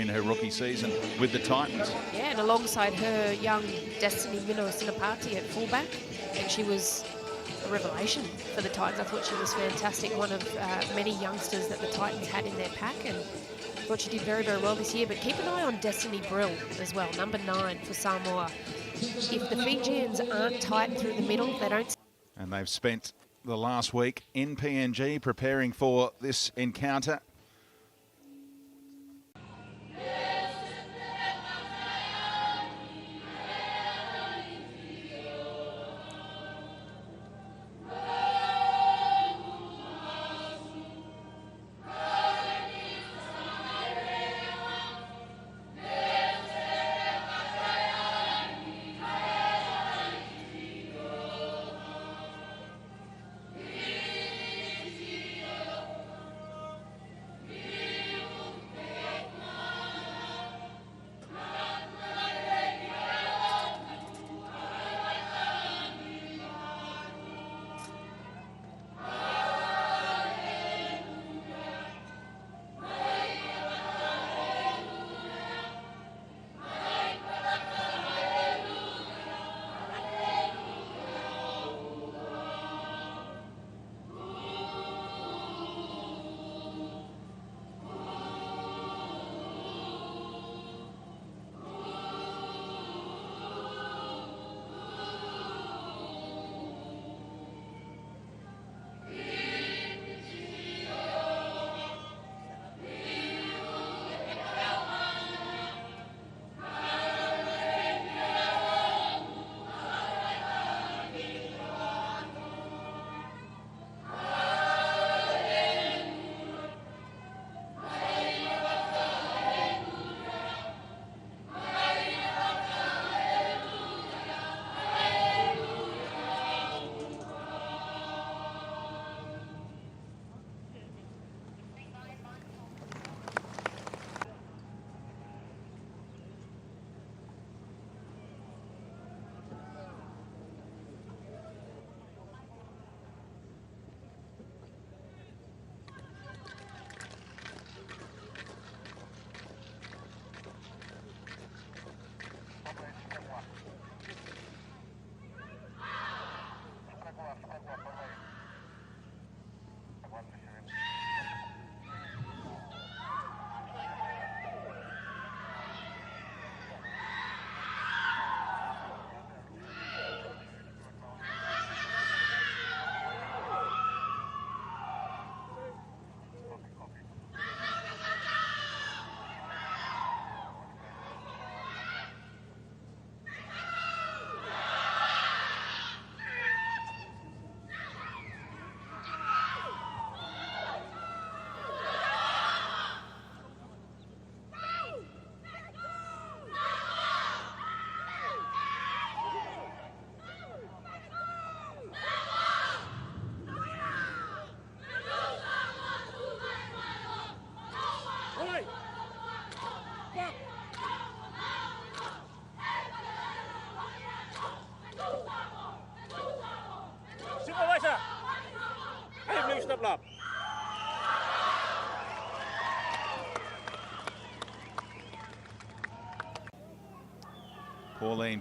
in her rookie season with the Titans. Yeah, and alongside her, young Destiny Sinapati at fullback, and she was a revelation for the Titans. I thought she was fantastic, one of many youngsters that the Titans had in their pack, and I thought she did very, very well this year. But keep an eye on Destiny Brill as well, number 9 for Samoa. If the Fijians aren't tight through the middle, they don't. And they've spent the last week in PNG preparing for this encounter.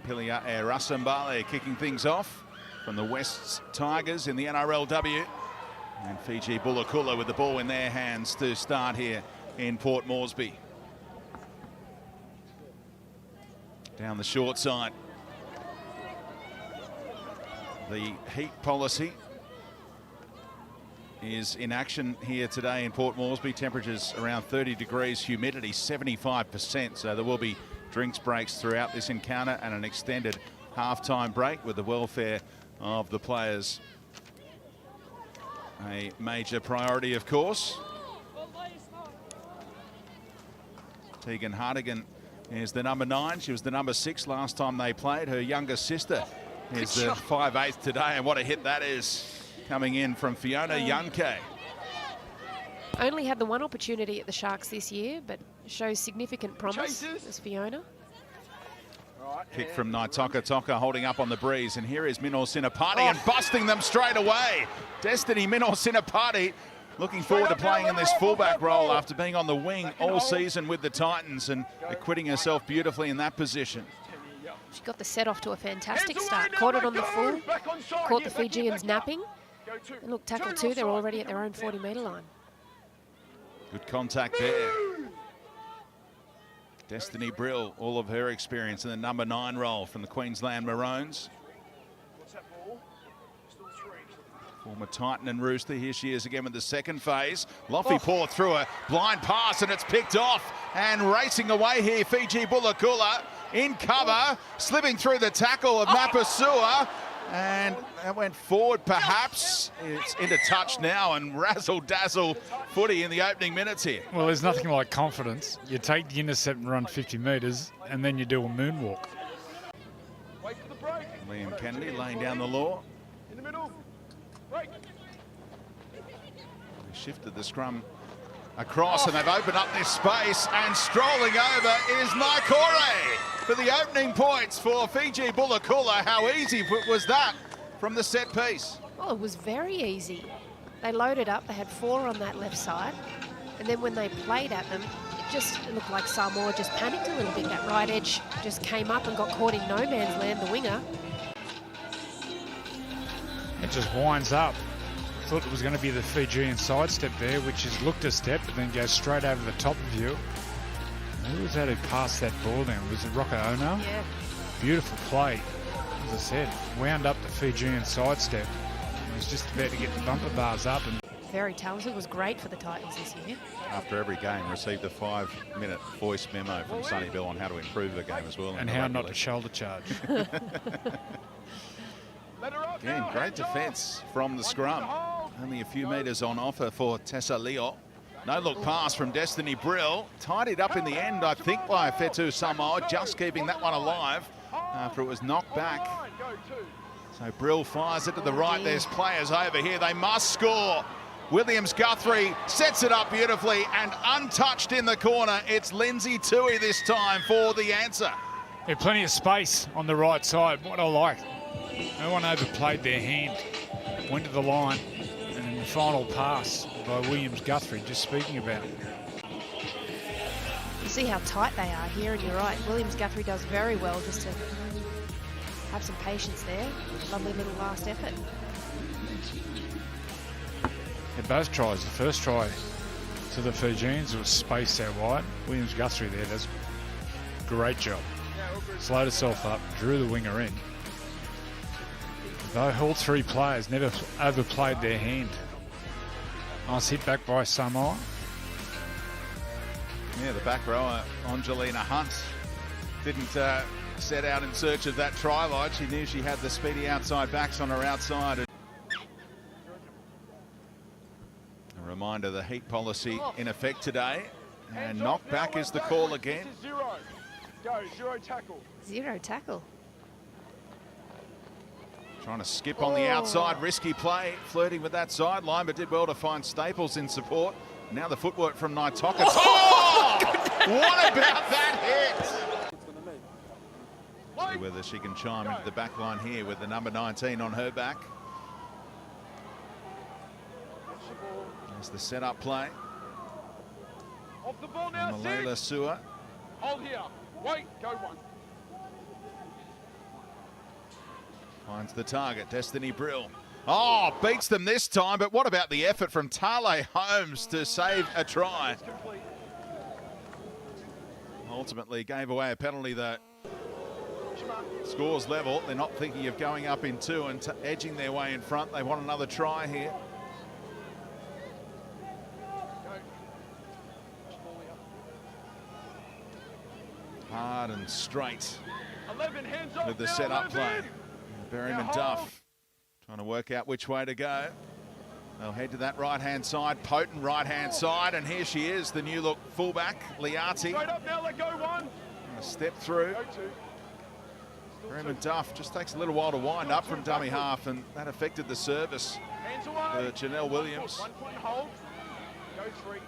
Pauline Rasambale kicking things off from the West Tigers in the NRLW. And Fiji Bulikula with the ball in their hands to start here in Port Moresby. Down the short side. The heat policy is in action here today in Port Moresby. Temperatures around 30 degrees, humidity 75%. So there will be drinks breaks throughout this encounter and an extended halftime break with the welfare of the players a major priority, of course. Tegan Hartigan is the number 9. She was the number 6 last time they played. Her younger sister is the 5'8" today, and what a hit that is coming in from Fiona Yunke. Only had the one opportunity at the Sharks this year, but shows significant promise as Fiona. Kick from Naitoka Toka holding up on the breeze, and here is Minor Sinapati and busting them straight away. Destiny Minor Sinapati looking forward to playing in this fullback role after being on the wing all season with the Titans and acquitting herself beautifully in that position. She got the set off to a fantastic start. Caught it on the full, caught the Fijians napping. And look, tackle two, they're already at their own 40-metre line. Good contact there. Destiny Brill, all of her experience in the number 9 role from the Queensland Maroons. Former Titan and Rooster, here she is again with the second phase. Loffy Paw through a blind pass and it's picked off. And racing away here, Fiji Bulikula in cover, slipping through the tackle of Mapasua. And that went forward perhaps. It's into touch now and razzle-dazzle footy in the opening minutes here. Well, there's nothing like confidence. You take the intercept and run 50 metres and then you do a moonwalk. Liam Kennedy laying down the law. In the middle. Break. They shifted the scrum across and they've opened up this space, and strolling over is Naikore for the opening points for Fiji Bulikula. How easy was that from the set piece? Oh, it was very easy. They loaded up, they had 4 on that left side, and then when they played at them, it looked like Samoa just panicked a little bit. That right edge just came up and got caught in no man's land, the winger. It just winds up. Thought it was going to be the Fijian sidestep there, which has looked a step and then goes straight over the top of you. Who was that who passed that ball then? Was it Rocco Ono? Yeah. Beautiful play. As I said, wound up the Fijian sidestep. He was just about to get the bumper bars up. And Very talented, was great for the Titans this year. After every game, received a 5-minute voice memo from Sonny Bill on how to improve the game as well. and how not to shoulder charge. Again, great defence from the scrum. Only a few metres on offer for Tessa Leo. No look pass from Destiny Brill. Tidied up in the end, I think, by Fetu Samoa, just keeping that one alive after it was knocked back. So Brill fires it to the right. There's players over here. They must score. Williams Guthrie sets it up beautifully and untouched in the corner. It's Lindsay Tui this time for the answer. There's plenty of space on the right side. What I like. No one overplayed their hand. Went to the line. And in the final pass by Williams Guthrie, just speaking about it. You see how tight they are here, and you're right. Williams Guthrie does very well just to have some patience there. Lovely little last effort. Yeah, both tries. The first try to the Fijians was spaced out wide. Williams Guthrie there does a great job. Slowed herself up, drew the winger in. Though all 3 players never overplayed their hand. Nice hit back by Samoa. Yeah, the back rower, Angelina Hunt, didn't set out in search of that try line. She knew she had the speedy outside backs on her outside. A reminder, the heat policy in effect today. And knock back is the call again. Zero. Go, 0 tackle. 0 tackle. Trying to skip on the outside, risky play, flirting with that sideline, but did well to find Staples in support. Now the footwork from Naitoka. Oh! What about that hit? See whether she can chime into the back line here with the number 19 on her back. There's the setup play. Off the ball now, Malayla Sua. Hold here. Wait, go one. Finds the target, Destiny Brill. Oh, beats them this time, but what about the effort from Tale Holmes to save a try? Ultimately gave away a penalty that scores level. They're not thinking of going up in 2 and edging their way in front. They want another try here. Hard and straight 11 hands off with the now, setup 11. play. Berryman Duff trying to work out which way to go. They'll head to that right-hand side, potent right-hand side, and here she is, the new look fullback, Liati. Straight up now, let go one. A step through. Go 2. Berryman Duff just takes a little while to wind up from dummy half, and that affected the service Hands for away. Janelle Williams. 1 point hold. Go 3.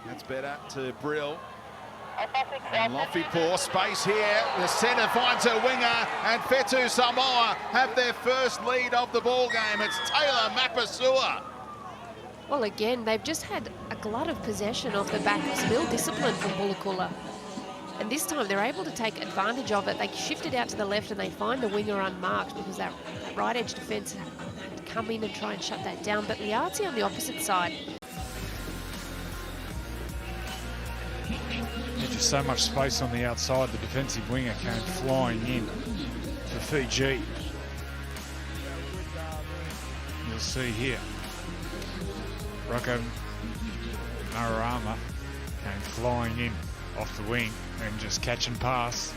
That's better to Brill. And Loffy Paw, space here. The centre finds her winger, and Fetu Samoa have their first lead of the ball game. It's Taylor Mapasua. Well, again, they've just had a glut of possession off the back of spill discipline from Bulikula. And this time they're able to take advantage of it. They shift it out to the left and they find the winger unmarked because that right edge defence had to come in and try and shut that down. But Liati on the opposite side. There's just so much space on the outside. The defensive winger came flying in for Fiji. You'll see here. Rocco Mararama came flying in off the wing and just catch and pass.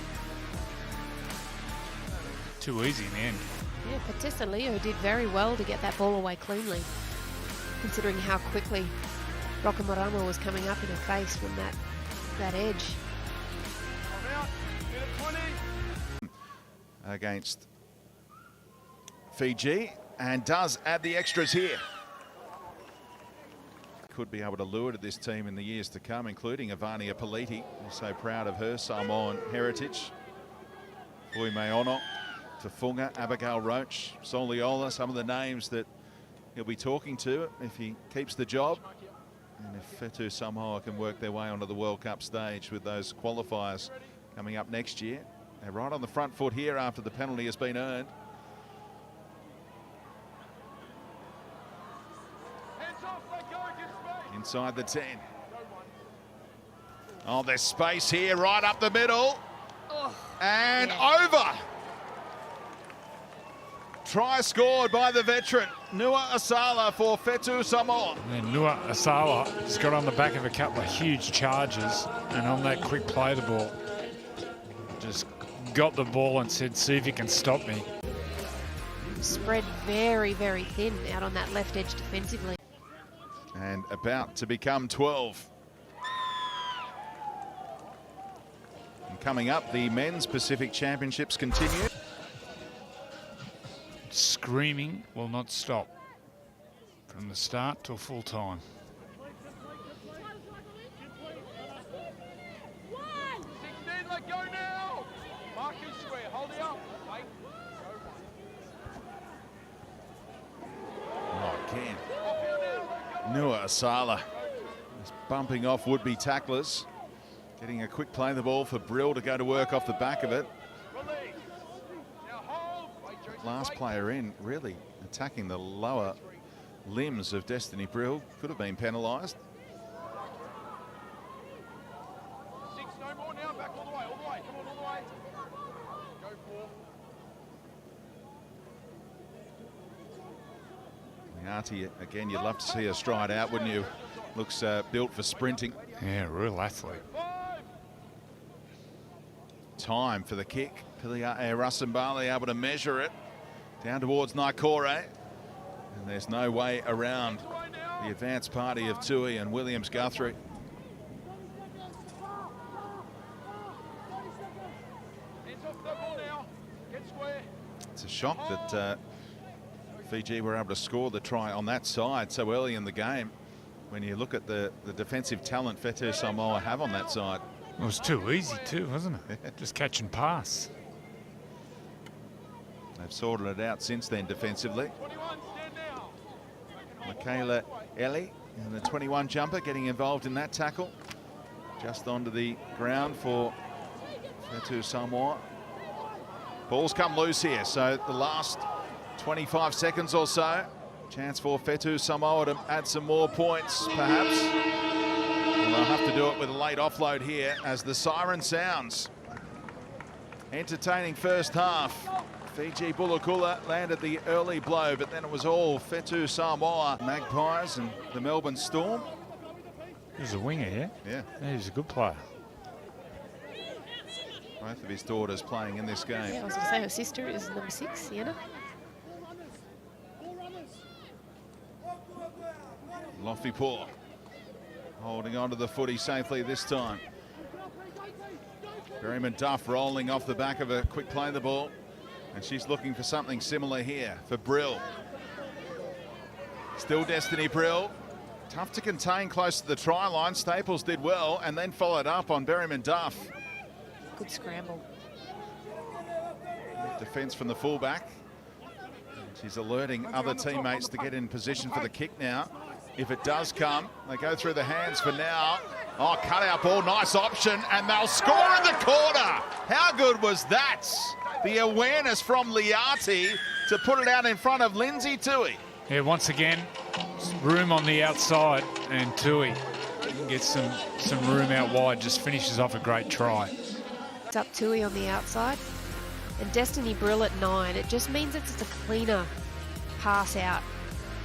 Too easy in the end. Yeah, Patessa Leo did very well to get that ball away cleanly, considering how quickly Rocco Mararama was coming up in her face from that edge. Against Fiji, and does add the extras here. Could be able to lure to this team in the years to come, including Ivania Politi. We're so proud of her Samoan heritage. Fui Meono, Tafunga, Abigail Roach, Soliola, some of the names that he'll be talking to if he keeps the job. And if Fetu Samoa can work their way onto the World Cup stage with those qualifiers coming up next year. They're right on the front foot here after the penalty has been earned. Inside the 10. Oh, there's space here right up the middle. And over. Try scored by the veteran, Nua Asala for Fetu Samoa. And then Nua Asala has got on the back of a couple of huge charges, and on that quick play the ball, just got the ball and said, see if you can stop me. Spread very, very thin out on that left edge defensively. And about to become 12. And coming up, the Men's Pacific Championships continue. Screaming will not stop from the start till full time. 16, let go now. Marcus square, hold it up. Wait. Oh, again. Nua Asala is bumping off would-be tacklers. Getting a quick play of the ball for Brill to go to work off the back of it. Last player in, really attacking the lower limbs of Destiny Brill. Could have been penalised. 6, no more now, back all the way, come on, all the way. Go 4. Liati, again, you'd love to see her stride out, wouldn't you? Looks built for sprinting. Yeah, real athlete. Time for the kick. Russambali able to measure it down towards Naikore. And there's no way around the advanced party of Tui and Williams Guthrie. It's a shock that Fiji were able to score the try on that side so early in the game. When you look at the defensive talent Fetu Samoa have on that side. It was too easy too, wasn't it? Just catch and pass. They've sorted it out since then defensively. Michaela Ellie and the 21 jumper getting involved in that tackle. Just onto the ground for Fetu Samoa. Ball's come loose here, so the last 25 seconds or so. Chance for Fetu Samoa to add some more points, perhaps. And they'll have to do it with a late offload here as the siren sounds. Entertaining first half. Fiji Bulikula landed the early blow, but then it was all Fetu Samoa Magpies and the Melbourne Storm. He's a winger, yeah? Yeah. He's a good player. Both of his daughters playing in this game. Yeah, I was going to say her sister is number 6, Sienna. Lofipour holding on to the footy safely this time. Berryman Duff rolling off the back of a quick play of the ball. And she's looking for something similar here for Brill. Still Destiny Brill. Tough to contain close to the try line. Staples did well and then followed up on Berryman Duff. Good scramble. Defence from the fullback. She's alerting other teamates to get in position for the kick now. if it does come. They go through the hands for now. Oh, cut out ball, nice option, and they'll score in the corner. How good was that? The awareness from Liati to put it out in front of Lindsay Tui. Yeah, once again, room on the outside, and Tui gets some room out wide, just finishes off a great try. It's up Tui on the outside. And Destiny Brill at 9. It just means it's a cleaner pass out.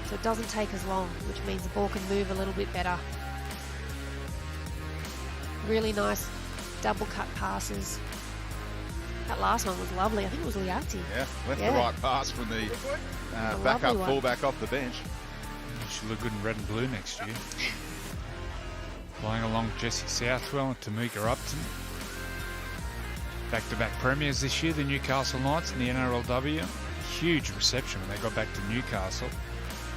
So it doesn't take as long, which means the ball can move a little bit better. Really nice double cut passes. That last one was lovely. I think it was Liati. Yeah, left the right pass from the backup fullback off the bench. She'll look good in red and blue next year. Flying along Jessie Southwell and Tamika Upton. Back-to-back premiers this year, the Newcastle Knights in the NRLW. Huge reception when they got back to Newcastle.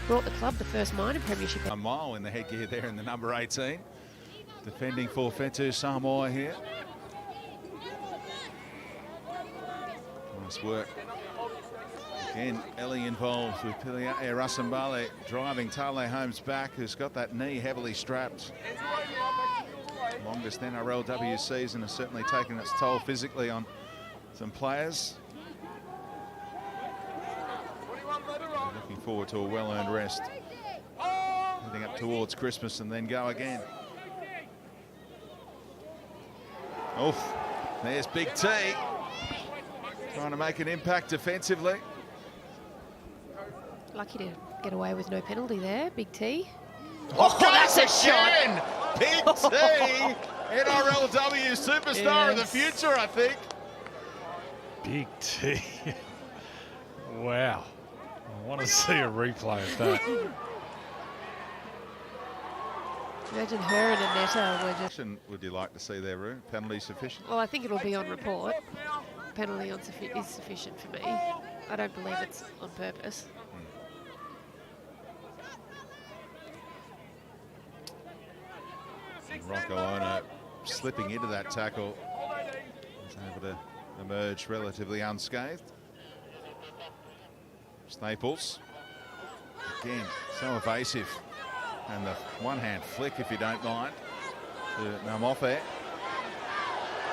Brought the club the first minor premiership. A mile in the headgear there in the number 18. Defending for Fetu Samoa here. Nice work. Again, Ellie involved with Pilia Rasambale driving Tale Holmes back, who's got that knee heavily strapped. Longest NRLW season has certainly taken its toll physically on some players. Looking forward to a well-earned rest. Heading up towards Christmas and then go again. Oof, there's Big T. Trying to make an impact defensively. Lucky to get away with no penalty there, Big T. Oh, that's a shot! Big T, NRLW superstar of the future, I think. Big T. Wow. I want to see a replay of that. Imagine her and Anetta were just... Would you like to see their room? Penalty sufficient? Well, I think it'll be on report. Penalty is sufficient for me. I don't believe it's on purpose. Rocco Ono slipping into that tackle. Was able to emerge relatively unscathed. Staples, again, so evasive. And the one-hand flick, if you don't mind, to Namofe.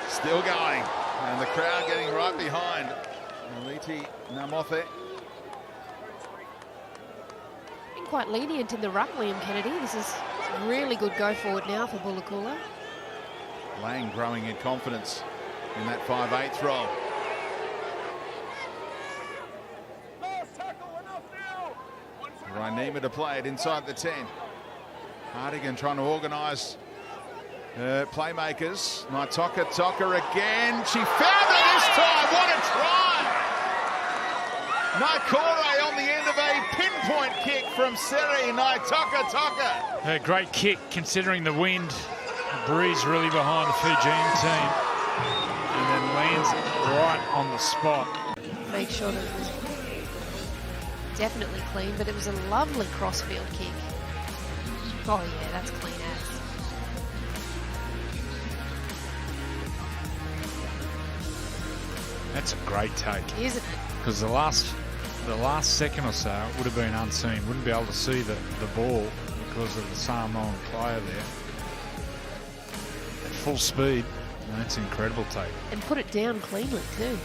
Still going, and the crowd getting right behind Aliti Namofe. Been quite lenient in the ruck, Liam Kennedy. This is a really good go forward now for Bulikula. Lang growing in confidence in that 5/8 role. Rainima to play it inside the 10. Hardigan trying to organise playmakers. Naitoka again. She found it this time. What a try! Naikore on the end of a pinpoint kick from Seri Naitoka. A great kick considering the wind. The breeze really behind the Fijian team. And then lands right on the spot. Make sure that it was definitely clean, but it was a lovely crossfield kick. Oh yeah, that's clean as. That's a great take. Isn't it? Because the last second or so would have been unseen. Wouldn't be able to see the ball because of the Samoan player there. At full speed, that's an incredible take. And put it down cleanly too.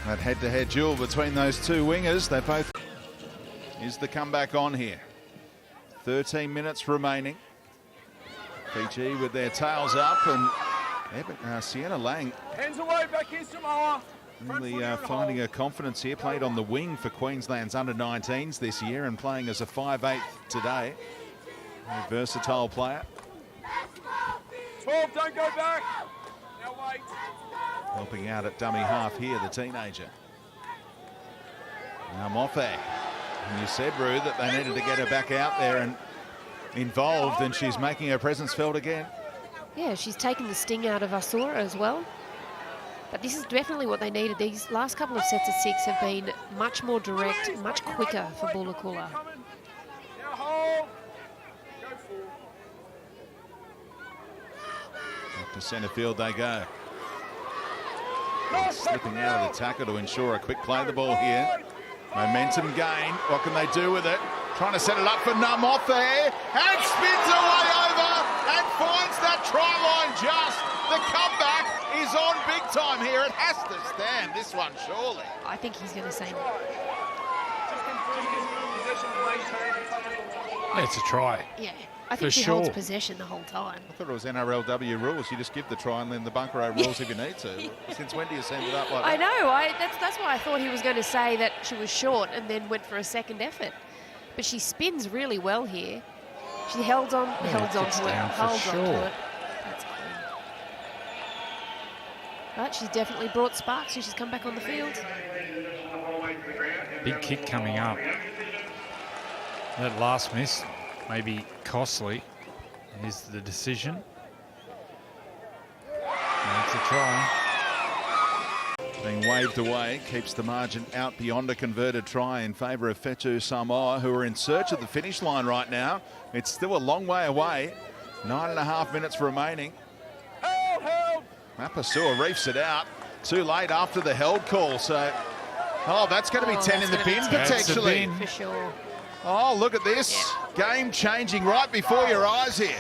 That head-to-head duel between those two wingers. They both... Is the comeback on here? 13 minutes remaining. Fiji with their tails up, and Sienna Lang Hands away, back here, Samoa. really finding her confidence here. Played on the wing for Queensland's under-19s this year and playing as a 5/8 today. A versatile player. 12, don't go back. Now wait. Helping out at dummy half here, the teenager. Now Mofe. And you said, Rue, that they needed to get her back out there and involved, and she's making her presence felt again. Yeah, she's taken the sting out of Asura as well. But this is definitely what they needed. These last couple of sets of 6 have been much more direct, much quicker for Bulikula. Now hold. Go full. Up to centre field they go. Slipping out of the tackle to ensure a quick play of the ball here. Momentum gain. What can they do with it? Trying to set it up for Namoth there. And spins away over and finds that try line just. The comeback is on big time here. It has to stand this one, surely. I think he's going to say no. It's a try. Yeah, I think For he holds sure. possession the whole time. I thought it was NRLW rules. You just give the try and then the bunker row rules if you need to. Since when do you send it up like I that? know. That's why I thought he was going to say that she was short and then went for a second effort. But she spins really well here. She held on, holds on gets to it, down for holds on to sure. it. That's clean. But she's definitely brought sparks. She's come back on the field. Big kick coming up. That last miss may be costly. Here's the decision. That's a try. Being waved away, keeps the margin out beyond a converted try in favour of Fetu Samoa, who are in search of the finish line right now. It's still a long way away. 9.5 minutes remaining. Mapasua reefs it out. Too late after the held call, so... Oh, that's going to be 10 in the bin, potentially. For sure. Oh, look at this. Yeah. Game changing right before your eyes here.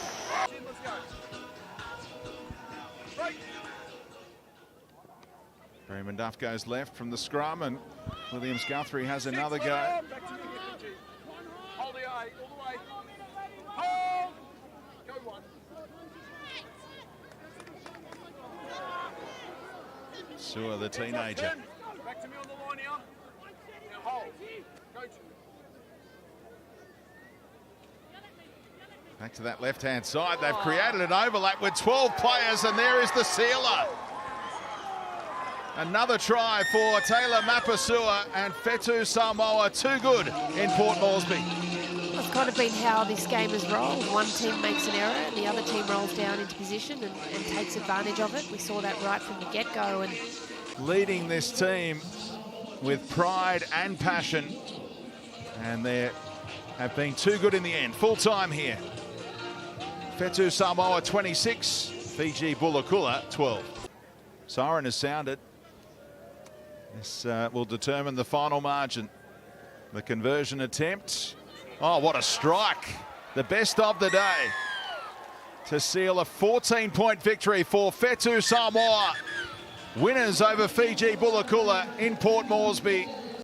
Berryman Duff goes left from the scrum, and Williams Guthrie has another go. Hold the eye, all the way. Hold! Go one. Sua, the teenager. Back to me on the line here. Now hold. Go to. Back to that left-hand side. They've created an overlap with 12 players, and there is the sealer. Another try for Taylor Mapasua, and Fetu Samoa too good in Port Moresby. It's kind of been how this game has rolled. One team makes an error and the other team rolls down into position and takes advantage of it. We saw that right from the get-go. And Leading this team with pride and passion, and they have been too good in the end. Full time here. Fetu Samoa 26, Fiji Bulikula 12. Siren has sounded. This will determine the final margin. The conversion attempt. Oh, what a strike. The best of the day to seal a 14-point victory for Fetu Samoa. Winners over Fiji Bulikula in Port Moresby.